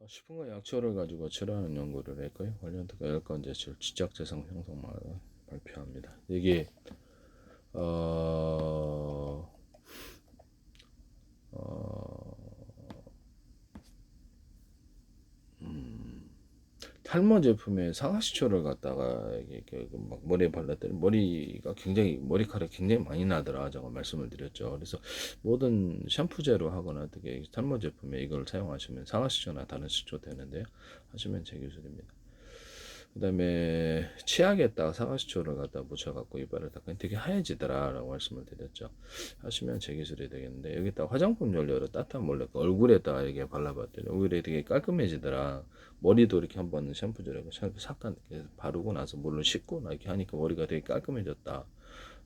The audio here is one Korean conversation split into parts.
수분과 약초를 가지고 치료하는 연구를 했고요. 관련 특허 10건 제출, 지적재산 형성만을 발표합니다. 이게 어, 어, 탈모 제품에 상하시초를 갖다가 이렇게 막 머리에 발랐더니 머리가 굉장히 머리카락이 굉장히 많이 나더라. 제가 말씀을 드렸죠. 그래서 모든 샴푸제로 하거나 어떻게 탈모 제품에 이걸 사용하시면 상하시초나 다른 시초 되는데요. 하시면 제 기술입니다. 그 다음에 치약에다가 사과시초를 갖다 묻혀갖고 이빨을 닦으면 되게 하얘지더라 라고 말씀을 드렸죠. 하시면 제 기술이 되겠는데, 여기다 화장품 연료를 따뜻한 물로 얼굴에다가 이렇게 발라봤더니 얼굴이 되게 깔끔해지더라. 머리도 이렇게 한번 샴푸제로 싹 바르고 나서 물로 씻고 이렇게 하니까 머리가 되게 깔끔해졌다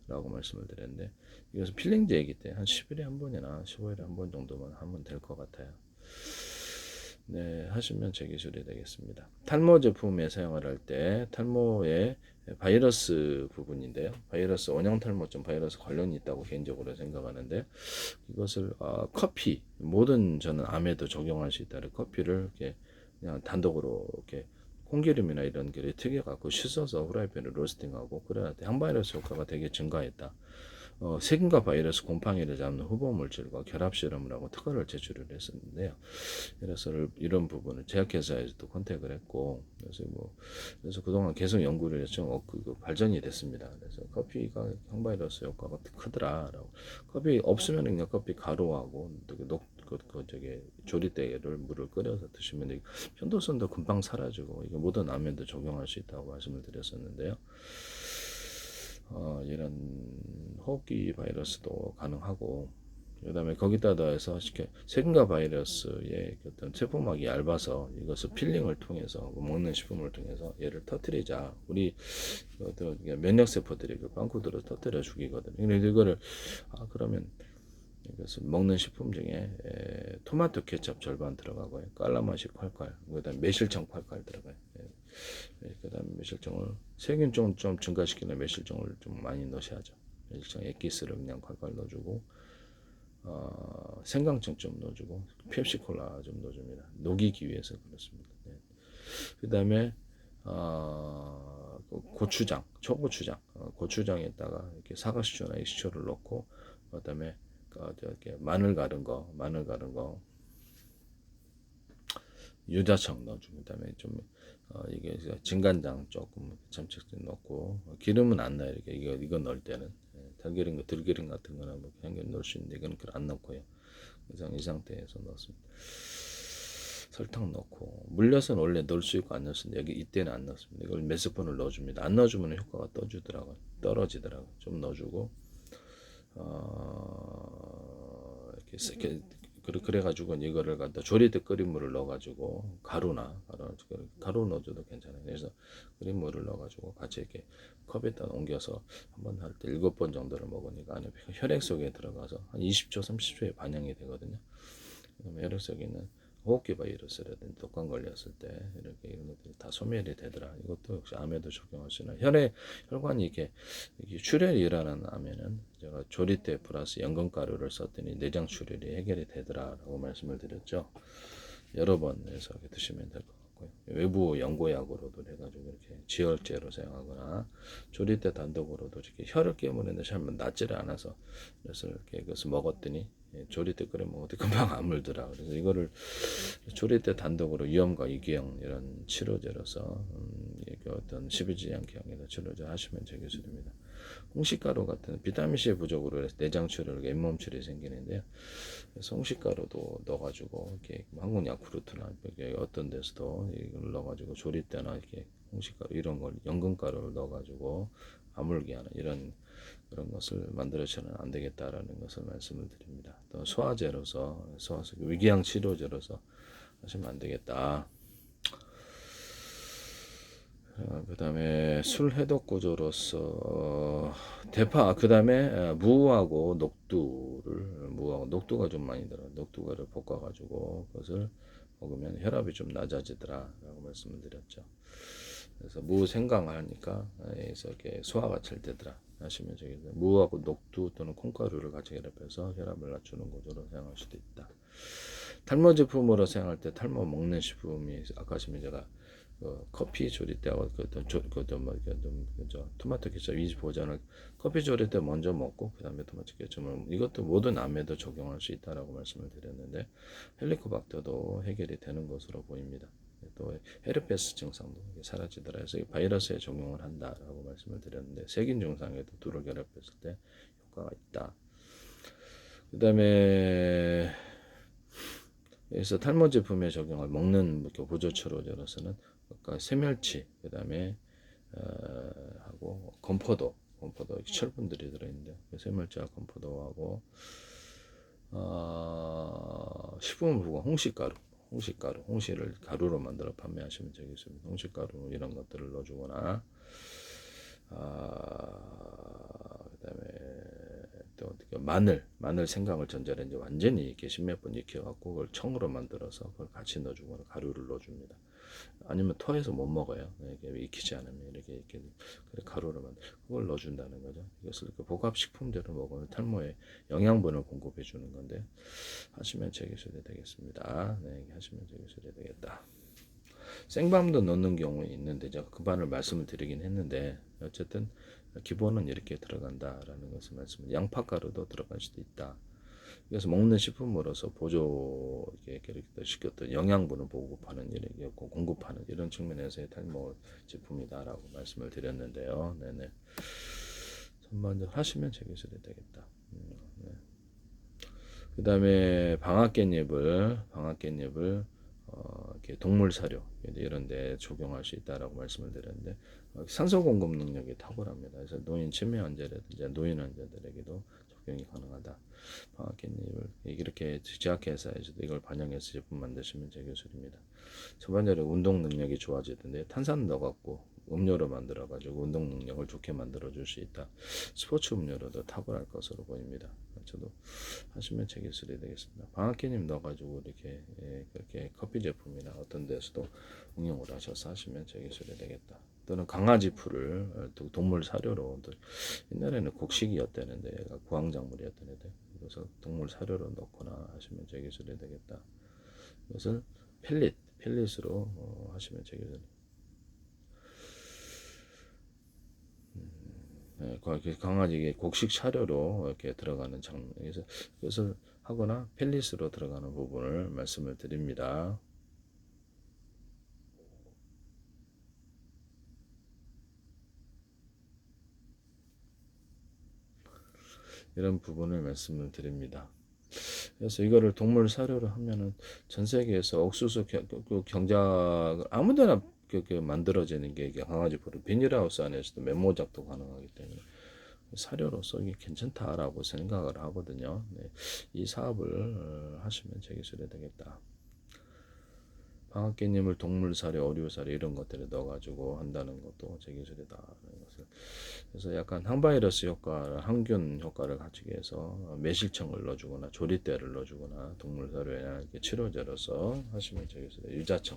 라고 말씀을 드렸는데, 이것은 필링제이기 때문에 한 10일에 한 번이나 15일에 한 번 정도만 하면 될 것 같아요. 네, 하시면 제 기술이 되겠습니다. 탈모 제품에 사용을 할 때 탈모의 바이러스 부분인데요. 바이러스 원형 탈모증 바이러스 관련이 있다고 개인적으로 생각하는데, 이것을 커피, 모든 저는 암에도 적용할 수 있다는 커피를 이렇게 그냥 단독으로 이렇게 콩기름이나 이런 게 튀겨 갖고 씻어서 후라이팬에 로스팅하고 그래야 항바이러스 효과가 되게 증가했다. 세균과 바이러스 곰팡이를 잡는 후보 물질과 결합 실험을 하고 특허를 제출을 했었는데요. 그래서 이런 부분을 제약회사에서도 컨택을 했고, 그래서 그동안 계속 연구를 해서 발전이 됐습니다. 그래서 커피가 항바이러스 효과가 크더라라고. 커피 없으면 그냥 커피 가루하고 저기 조리대를 물을 끓여서 드시면 편도선도 금방 사라지고 이게 모든 암에도 적용할 수 있다고 말씀을 드렸었는데요. 이런 호흡기 바이러스도 가능하고, 그 다음에 거기다 더해서 세균과 바이러스의 어떤 세포막이 얇아서 이것을 필링을 통해서 먹는 식품을 통해서 얘를 터뜨리자. 우리 면역 세포들이 그 빵꾸들을 터뜨려 죽이거든요. 근데 이거를 그러면 이것을 먹는 식품 중에 토마토 케첩 절반 들어가고요, 깔라맛이 콸콸, 그다음 매실청 콸콸 들어가요. 그다음 매실청을 세균 좀 증가시키는 매실청을 좀 많이 넣으셔야죠. 매실청 액기스를 그냥 콸콸 넣어주고, 생강청 좀 넣어주고, 펩시콜라 좀 넣어줍니다. 녹이기 위해서 그렇습니다. 네. 그 다음에 고추장, 초고추장, 고추장에다가 이렇게 사과시초나 식초를 넣고, 그 다음에 이렇게 마늘 가른 거, 유자청 넣어주고, 그다음에 좀 이게 진간장 조금 참치액 넣고, 기름은 안 나요. 이렇게 이거 넣을 때는 들기름 같은 거나 뭐 향기름 넣을 수 있는데 이건 안 넣고요. 그래서 이 상태에서 넣습니다. 설탕 넣고, 물엿은 원래 넣을 수 있고 안 넣을 수 있는데 여기 이때는 안 넣습니다. 이걸 몇 스푼을 넣어줍니다. 안 넣어주면 효과가 떨어지더라고요. 좀 넣어주고, 이렇게 그래가지고 이거를 갖다 조리 때 끓인 물을 넣어가지고 가루 넣어줘도 괜찮아요. 그래서 끓인 물을 넣어가지고 같이 이렇게 컵에다 옮겨서 한번 할 때 7번 정도를 먹으니까 안에 혈액 속에 들어가서 한 20초, 30초에 반영이 되거든요. 그러면 혈액 속에 있는 호흡기 바이러스라든지 독감 걸렸을 때 이렇게 이런 것들이 다 소멸이 되더라. 이것도 역시 암에도 적용할 수 있는 혈관이 이게 출혈이 일어나는 암에는 제가 조리대 플러스 연근가루를 썼더니 내장 출혈이 해결이 되더라라고 말씀을 드렸죠. 여러 번 해서 드시면 될 것 같고요. 외부 연고약으로도 해가지고 이렇게 지혈제로 사용하거나 조리대 단독으로도 이렇게 혈을 깨무는데 잘 낫지를 않아서, 그래서 이렇게 그것을 먹었더니 조리대 끓여 먹어도 금방 안 물더라. 그래서 이거를 조리대 단독으로 위염과 이기형 이런 치료제로서 이게 어떤 십이지향경에다 치료제 하시면 제 기술입니다. 홍시가루 같은 비타민C 부족으로 해서 내장 출혈, 잇몸 출혈이 생기는데요. 그래서 홍시가루도 넣어가지고 이렇게 한국 야쿠르트나 어떤 데서도 이걸 넣어가지고 조리 때나 이렇게 홍시가루 이런 걸 연근가루를 넣어가지고 아물게 하는 그런 것을 만들어서는 안 되겠다라는 것을 말씀을 드립니다. 또 소화제로서 위궤양 치료제로서 하시면 안 되겠다. 그 다음에 술 해독 구조로서 대파, 그 다음에 무하고 녹두가 좀 많이 들어요. 녹두가를 볶아가지고 그것을 먹으면 혈압이 좀 낮아지더라라고 말씀을 드렸죠. 그래서 무 생강하니까 그래서 이렇게 소화가 잘 되더라 하시면 저기 무하고 녹두 또는 콩가루를 같이 결합해서 혈압을 낮추는 구조로 사용할 수도 있다. 탈모 제품으로 사용할 때 탈모 먹는 식품이 아까 제가 커피 조리 때하고 토마토 케첩 위지 보존을 커피 조리 때 먼저 먹고 그 다음에 토마토 케첩을 이것도 모든 암에도 적용할 수 있다라고 말씀을 드렸는데 헬리코박터도 해결이 되는 것으로 보입니다. 또 헤르페스 증상도 사라지더라 해서 바이러스에 적용을 한다라고 말씀을 드렸는데 세균 증상에도 둘을 결합했을 때 효과가 있다. 그 다음에 그래서 탈모 제품에 적용할 먹는 보조 치료제로서는 아까 세멸치, 그 다음에 하고 건포도 철분들이 들어있는데 세멸치와 건포도하고 식품부가 홍시를 가루로 만들어 판매하시면 되겠습니다. 홍시가루 이런 것들을 넣어주거나 그다음에 또 마늘 생강을 전자레인지 완전히 이렇게 십몇 분 익혀갖고 그걸 청으로 만들어서 그걸 같이 넣어주거나 가루를 넣어줍니다. 아니면 토해서 못 먹어요. 이게 익히지 않으면 이렇게 그래 가루를 그걸 넣어준다는 거죠. 이것을 복합식품제로 먹으면 탈모에 영양분을 공급해 주는 건데 하시면 제 기술이 되겠습니다. 네, 하시면 제 기술이 되겠다. 생밤도 넣는 경우 있는데 제가 그 반을 말씀을 드리긴 했는데 어쨌든 기본은 이렇게 들어간다라는 것을 말씀을 양파가루도 들어갈 수도 있다. 그래서 먹는 식품으로서 보조 이렇게 시켰던 영양분을 보급하는 이렇게 공급하는 이런 측면에서의 탈모 제품이다라고 말씀을 드렸는데요. 네네. 전반적으로 하시면 제 기술이 되겠다. 네. 그 다음에 방앗깻잎을 이렇게 동물 사료 이런데 적용할 수 있다라고 말씀을 드렸는데 산소 공급 능력이 탁월합니다. 그래서 노인 치매 환자라든지 노인 환자들에게도 적용이 가능하다. 방앗깻잎을 이렇게 제약회사에서도 이걸 반영해서 제품 만드시면 제 기술입니다. 전반적으로 운동 능력이 좋아지던데 탄산 넣어갖고 음료로 만들어가지고 운동 능력을 좋게 만들어 줄 수 있다. 스포츠 음료로도 탁월할 것으로 보입니다. 저도 하시면 제 기술이 되겠습니다. 방앗깻잎 넣어가지고 이렇게 그렇게 커피 제품이나 어떤 데서도 응용을 하셔서 하시면 제 기술이 되겠다. 또는 강아지 풀을 동물 사료로 옛날에는 곡식이었다는데 구황작물이었다는데 이것을 동물 사료로 넣거나 하시면 제 기술이 되겠다. 이것을 펠릿으로 하시면 제 기술이 강아지 곡식 사료로 이렇게 들어가는 장면에서 그것을 하거나 펠릿으로 들어가는 부분을 말씀을 드립니다. 이런 부분을 말씀을 드립니다. 그래서 이거를 동물 사료로 하면은 전 세계에서 옥수수 경작을 아무데나 만들어지는 게 강아지 풀 비닐하우스 안에서도 메모작도 가능하기 때문에 사료로서 이게 괜찮다라고 생각을 하거든요. 네, 이 사업을 하시면 제 기술이 되겠다. 방앗깻잎을 동물 사료, 어류 사료 이런 것들에 넣어가지고 한다는 것도 제 기술이다. 그래서 약간 항바이러스 효과, 항균 효과를 갖추기 위해서 매실청을 넣어주거나 조리대를 넣어주거나 동물 사료에 이렇게 치료제로서 하시면 제 기술이 유자청